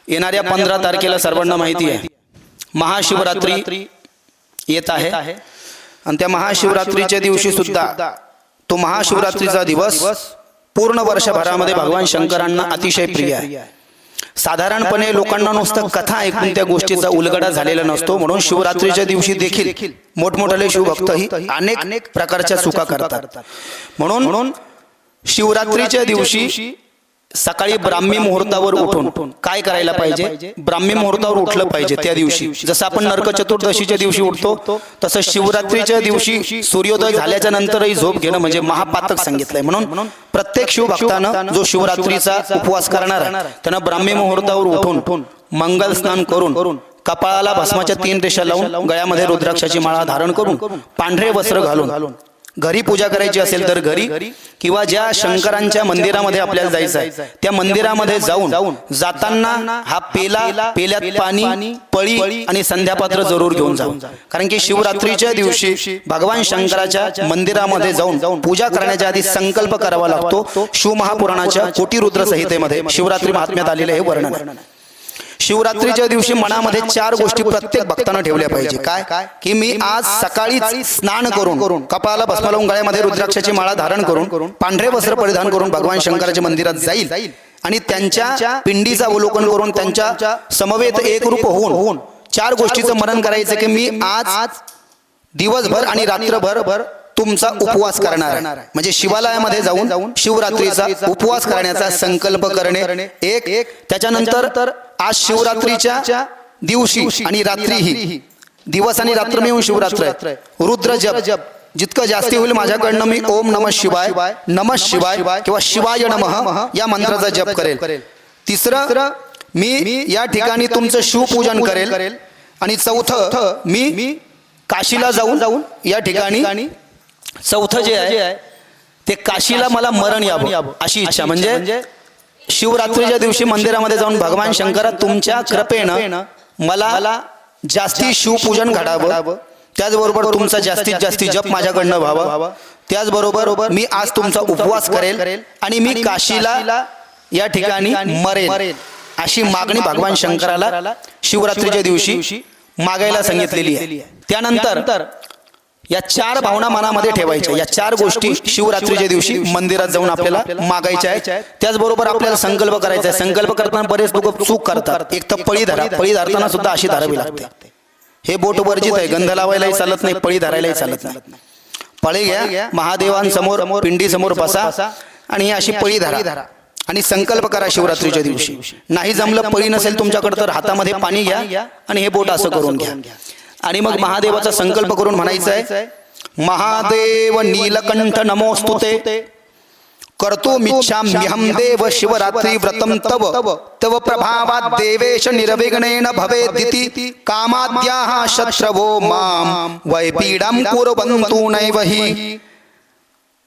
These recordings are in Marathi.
येणाऱ्या 15 तारखेला सर्वांना माहिती आहे महाशिवरात्री येत आहे आणि त्या महाशिवरात्रीच्या दिवशी सुद्धा तो महाशिवरात्रीचा दिवस पूर्ण वर्षभरामध्ये भगवान शंकरांना अतिशय प्रिय आहे। साधारणपणे लोकांना नुसतं कथा ऐकून त्या गोष्टीचा उलगडा झालेला नसतो, म्हणून शिवरात्रीच्या दिवशी देखील मोठमोठाले शिवभक्तही अनेक प्रकारच्या चुका करतात। म्हणून शिवरात्रीच्या दिवशी सकाळी ब्राह्मी मुहूर्तावर उठून काय करायला पाहिजे? ब्राह्मी मुहूर्तावर उठलं पाहिजे। त्या दिवशी जसं आपण नरक चतुर्दशीच्या दिवशी उठतो तसं शिवरात्रीच्या दिवशी सूर्योदय झाल्याच्या नंतरही झोप घेणं म्हणजे महापातक सांगितलंय। म्हणून प्रत्येक शिवभक्तानं जो शिवरात्रीचा उपवास करणार आहे त्यानं ब्राह्मी मुहूर्तावर उठून मंगल स्नान करून कपाळाला भस्माच्या 3 रेषा लावून गळ्यामध्ये रुद्राक्षाची माळा धारण करून पांढरे वस्त्र घालून घरी पूजा करायची असेल तर घरी किंवा ज्या शंकरांच्या मंदिरामध्ये आपल्याला जायचं आहे त्या मंदिरामध्ये जाऊन जाताना हा पेल्यात पाणी, पळी आणि संध्यापात्र जरूर घेऊन जाऊ। कारण की शिवरात्रीच्या दिवशी भगवान शंकराच्या मंदिरामध्ये जाऊन पूजा करण्याच्या आधी संकल्प करावा लागतो। शिवमहापुराणाच्या कोटिरुद्र संहितेमध्ये शिवरात्री महात्म्यात आलेले हे वर्णन आहे। शिवरात्रीच्या दिवशी मनामध्ये 4 गोष्टी प्रत्येक भक्तानं ठेवल्या पाहिजे। काय की मी आज सकाळी स्नान करून कपाळाला भस्म लावून गळ्यामध्ये रुद्राक्षाची माळा धारण करून पांढरे वस्त्र परिधान करून भगवान शंकराच्या मंदिरात जाईल आणि त्यांच्या पिंडीचा अवलोकन करून त्यांच्या समवेत एकरूप होऊन 4 गोष्टीचं मनन करायचं की मी आज दिवसभर आणि रात्रभर तुमचा उपवास करणार आहे। म्हणजे शिवालयामध्ये जाऊन शिवरात्रीचा उपवास करण्याचा संकल्प करणे एक। त्याच्यानंतर आज शिवरात्रीच्या दिवशी आणि रात्रीही दिवस आणि रात्र मिळून शिवरात्र आहे। रुद्र जप जितकं जास्ती होईल माझ्याकडनं मी ओम नमः शिवाय, नमः शिवाय किंवा शिवाय नमः या मंत्राचा जप करेल। तिसरं मी या ठिकाणी तुमचं शिवपूजन करेल आणि चौथं मी काशीला जाऊन या ठिकाणी चौथं जे आहे ते काशीला मला मरण यावं अशी इच्छा। म्हणजे शिवरात्रीच्या दिवशी मंदिरामध्ये जाऊन भगवान शंकरा तुमच्या कृपेनं मला जास्ती शिवपूजन घडावं, त्याचबरोबर तुमचा जास्तीत जास्ती जप माझ्याकडनं व्हावा, त्याचबरोबर मी आज तुमचा उपवास करेल आणि मी काशीला या ठिकाणी मरेल अशी मागणी भगवान शंकराला शिवरात्रीच्या दिवशी मागायला सांगितलेली आहे। त्यानंतर या 4 भावना मनामध्ये ठेवायच्या। या 4 गोष्टी शिवरात्रीच्या दिवशी मंदिरात जाऊन आपल्याला मागायच्या आहेत। त्याचबरोबर आपल्याला संकल्प करायचा आहे। संकल्प करताना बरेच लोक चूक करतात। एक तर पळी धरताना सुद्धा अशी धरावी लागते। हे बोट वर्जित आहे, गंध लावायलाही चालत नाही, पळी धरायलाही चालत नाही। पळी घ्या, महादेवांसमोर पिंडी समोर बसा आणि अशी पळी धरा आणि संकल्प करा शिवरात्रीच्या दिवशी। नाही जमलं, पळी नसेल तुमच्याकडे तर हातामध्ये पाणी घ्या आणि हे बोट असं करून घ्या आणि मग महादेवाचा संकल्प करून म्हणायचं आहे, महादेव नीलकंठ नमोस्तुते कर्तुमिच्छाम्यहं देव शिवरात्री व्रतं तव प्रभावात् देवेश निर्विघ्नेन भवेदिति कामाद्याः शत्रवो मां वैपीडं कुर्वन्तु नैवहि।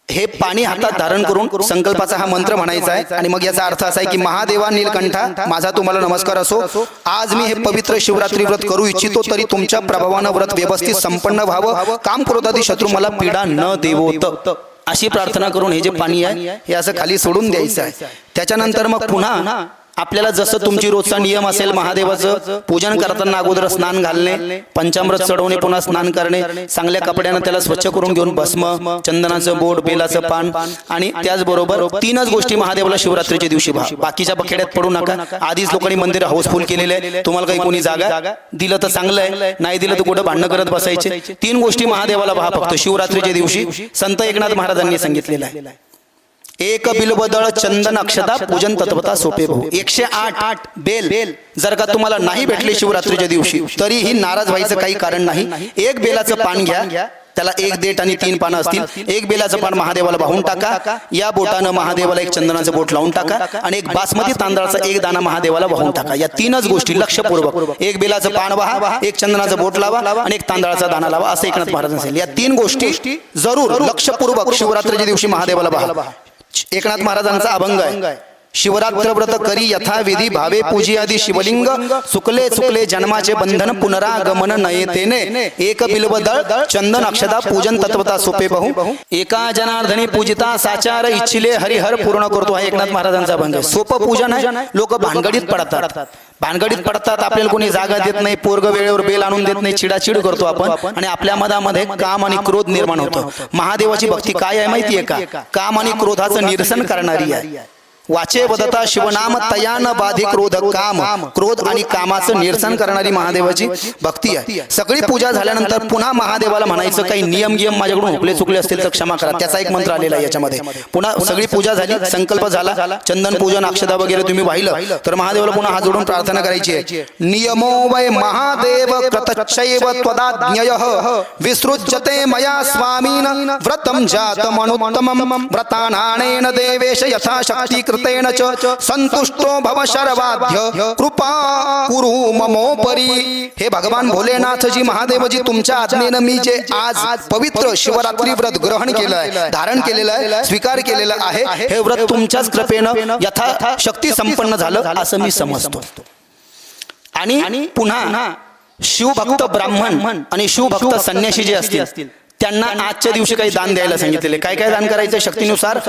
हे पाणी हातात धारण करून संकल्पाचा हा मंत्र म्हणायचा आहे आणि मग याचा अर्थ असा आहे की महादेवा नीलकंठा माझा तुम्हाला नमस्कार असो। आज मी हे पवित्र शिवरात्री व्रत करू इच्छितो, तरी तुमच्या प्रभावानं व्रत व्यवस्थित संपन्न व्हावं, काम क्रोधादी शत्रू मला पीडा न देवोत अशी प्रार्थना करून हे जे पाणी आहे हे असं खाली सोडून द्यायचं आहे। त्याच्यानंतर मग पुन्हा आपल्याला जसं तुमची रोजचा नियम असेल महादेवाचं पूजन करताना अगोदर स्नान घालणे, पंचामृत चढवणे, पुन्हा स्नान करणे, चांगल्या कपड्यानं त्याला स्वच्छ करून घेऊन भस्म, चंदनाचं बोट, बेलाचं पान आणि त्याचबरोबर 3च गोष्टी महादेवाला शिवरात्रीच्या दिवशी बाकीच्या बखेड्यात पडू नका। आधीच लोकांनी मंदिर हाऊसफुल केलेले आहे, तुम्हाला काही कोणी जागा दिलं तर चांगलं आहे, नाही दिलं तर कुठं भांडणं करत बसायचे। 3 गोष्टी महादेवाला पहा फक्त शिवरात्रीच्या दिवशी संत एकनाथ महाराजांनी सांगितलेलं आहे। एक बिल्वदळ चंदन अक्षता पूजन तत्वता सोपे भाऊ। 108 बेल जर का तुम्हाला नाही भेटले शिवरात्रीच्या दिवशी तरीही नाराज व्हायचं काही कारण नाही। एक बेलाचं पान घ्या, त्याला 1 देठ आणि 3 पानं असतील, 1 बेलाचं पान महादेवाला वाहून टाका, या बोटानं महादेवाला 1 चंदनाचं बोट लावून टाका आणि 1 बासमती तांदळाचा 1 दाणा महादेवाला वाहून टाका। या 3च गोष्टी लक्षपूर्वक 1 बेलाचं पान वाहा, 1 चंदनाचं बोट लावा आणि 1 तांदळाचा दाणा लावा असं एकनाथ महाराज असेल। या 3 गोष्टी जरूर लक्षपूर्वक शिवरात्रीच्या दिवशी महादेवाला वाहा। एकनाथ महाराजांचा अभंग आहे, शिवरात्र व्रत करी यथाविधी भावे पूजी आदि शिवलिंग सुकले चुकले जन्माचे बंधन पुनरागमन नयेतेने एक बिल्वदळ चंदन अक्षता पूजन तत्वता सोपे बहु एका जनार्दनी पूजिता साचार इच्छिले हरिहर पूर्ण करतो हा एकनाथ महाराजांचा अभंग आहे। सोपं पूजन आहे, लोक भानगडीत पडतात। भानगडीत पडतात, आपल्याला कोणी जागा देत नाही, पोरग वेळेवर बेल आणून देत नाही, चिडाचिड करतो आपण आणि आपल्या मनामध्ये काम आणि क्रोध निर्माण होतो. महादेवाची भक्ती काय आहे माहितीये का? काम आणि क्रोधाचं निरसन करणारी आहे. वाचे वदता शिवनाम तयान बाधी क्रोध काम, क्रोध आणि कामाचं निरसन करणारी महादेवाची भक्ती आहे. सगळी पूजा झाल्यानंतर पुन्हा महादेवाला म्हणायचं, काही नियम माझ्याकडून हुकले चुकले असतील तर क्षमा करा. त्याचा एक मंत्र आलेला आहे याच्यामध्ये. पुन्हा सगळी पूजा झाली, संकल्प झाला, चंदन पूजन अक्षता वगैरे तुम्ही वाहिलं तर महादेवाला पुन्हा हात जोडून प्रार्थना करायची आहे. नियमो वै महादेव कृतच्छैव त्वदाज्ञयः विसृज्यते मया स्वामीन व्रतं जातमनुत्तमं व्रतानानेन देवेश यथाशक्ति कृतेन च संतुष्टो भव शर्वाध्य कृपा कुरु ममोपरी. हे भगवान भोलेनाथजी महादेवजी, तुमच्या आज्ञेनं मी जे आज पवित्र शिवरात्री व्रत ग्रहण केलं आहे, धारण केलेलं आहे, स्वीकार केलेलं आहे, हे व्रत तुमच्याच कृपेनं यथाशक्ती संपन्न झालं असं मी समजतो. आणि पुन्हा शिवभक्त ब्राह्मण आणि शिवभक्त संन्यासी जे असतील त्यांना आजच्या दिवशी काही दान द्यायला सांगितलेले. काय काय दान करायचं शक्तीनुसार?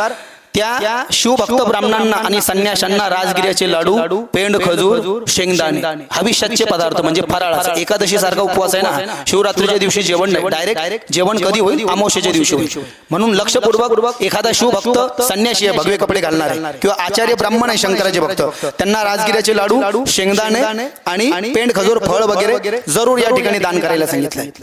त्या शिवभक्त ब्राह्मणांना आणि संन्याशांना राजगिऱ्याचे लाडू, पेंड, खजूर, शेंगदाणे, हविष्याचे पदार्थ म्हणजे फराळाचा. एकादशी सारखा उपवास आहे ना, शिवरात्रीच्या दिवशी जेवण नाही, डायरेक्ट जेवण कधी होईल? अमावस्येच्या दिवशी होईल. म्हणून लक्षपूर्वक एखादा शिवभक्त संन्यासी आहे, भगवे कपडे घालणार आहे, किंवा आचार्य ब्राह्मण आहे शंकराचे भक्त, त्यांना राजगिऱ्याचे लाडू, शेंगदाणे आणि पेंड, खजूर, फळ वगैरे जरूर या ठिकाणी दान करायला सांगितलंय.